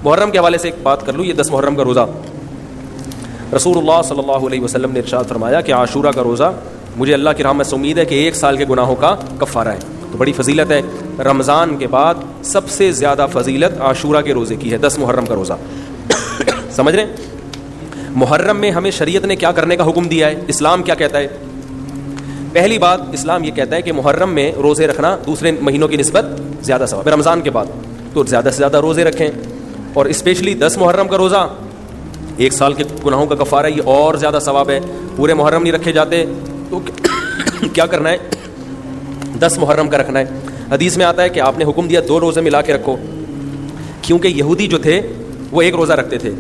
محرم کے حوالے سے ایک بات کر لوں. یہ 10 محرم کا روزہ, رسول اللہ صلی اللہ علیہ وسلم نے ارشاد فرمایا کہ عاشورہ کا روزہ مجھے اللہ کی رحمت سے امید ہے کہ 1 سال کے گناہوں کا کفارہ ہے. تو بڑی فضیلت ہے. رمضان کے بعد سب سے زیادہ فضیلت عاشورہ کے روزے کی ہے, 10 محرم کا روزہ. سمجھ رہے ہیں؟ محرم میں ہمیں شریعت نے کیا کرنے کا حکم دیا ہے, اسلام کیا کہتا ہے؟ پہلی بات, اسلام یہ کہتا ہے کہ محرم میں روزے رکھنا دوسرے مہینوں کی نسبت زیادہ ثواب ہے. رمضان کے بعد تو زیادہ سے زیادہ روزے رکھیں, اور اسپیشلی 10 محرم کا روزہ 1 سال کے گناہوں کا کفارہ ہے, یہ اور زیادہ ثواب ہے. پورے محرم نہیں رکھے جاتے تو کیا کرنا ہے, 10 محرم کا رکھنا ہے. حدیث میں آتا ہے کہ آپ نے حکم دیا 2 روزے ملا کے رکھو, کیونکہ یہودی جو تھے وہ 1 روزہ رکھتے تھے,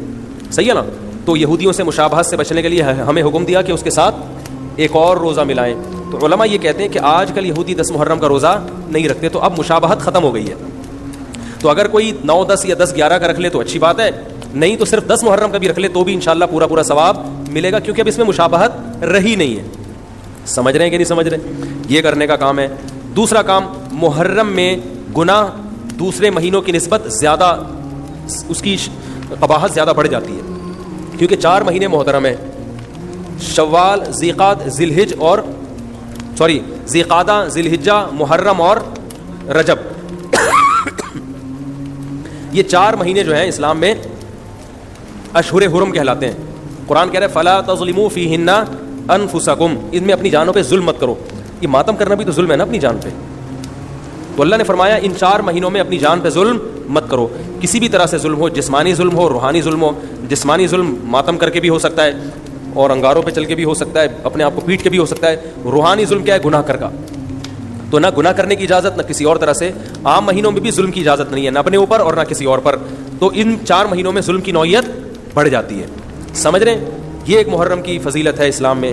صحیح ہے نا. تو یہودیوں سے مشابہت سے بچنے کے لیے ہمیں حکم دیا کہ اس کے ساتھ ایک اور روزہ ملائیں. تو علماء یہ کہتے ہیں کہ آج کل یہودی 10 محرم کا روزہ نہیں رکھتے, تو اب مشابہت ختم ہو گئی ہے. تو اگر کوئی 9, 10 یا 10, 11 کا رکھ لے تو اچھی بات ہے, نہیں تو صرف 10 محرم کا بھی رکھ لے تو بھی انشاءاللہ پورا ثواب ملے گا, کیونکہ اب اس میں مشابہت رہی نہیں ہے. سمجھ رہے ہیں کہ نہیں سمجھ رہے؟ یہ کرنے کا کام ہے. دوسرا کام, محرم میں گناہ دوسرے مہینوں کی نسبت زیادہ, اس کی قباحت زیادہ بڑھ جاتی ہے, کیونکہ 4 مہینے محترم ہیں, شوال, ذیقعدہ, ذی الحجہ, محرم اور رجب. یہ 4 مہینے جو ہیں اسلام میں اشہر حرم کہلاتے ہیں. قرآن کہہ رہے فلا تظلموا فیہن انفسکم, ان میں اپنی جانوں پہ ظلم مت کرو. یہ ماتم کرنا بھی تو ظلم ہے نا اپنی جان پہ. تو اللہ نے فرمایا ان 4 مہینوں میں اپنی جان پہ ظلم مت کرو. کسی بھی طرح سے ظلم ہو, جسمانی ظلم ہو, روحانی ظلم ہو. جسمانی ظلم ماتم کر کے بھی ہو سکتا ہے, اور انگاروں پہ چل کے بھی ہو سکتا ہے, اپنے آپ کو پیٹ کے بھی ہو سکتا ہے. روحانی ظلم کیا ہے؟ گناہ کر کا. تو نہ گناہ کرنے کی اجازت, نہ کسی اور طرح سے. عام مہینوں میں بھی ظلم کی اجازت نہیں ہے, نہ اپنے اوپر اور نہ کسی اور پر. تو ان 4 مہینوں میں ظلم کی نوعیت بڑھ جاتی ہے. سمجھ رہے ہیں؟ یہ ایک محرم کی فضیلت ہے اسلام میں.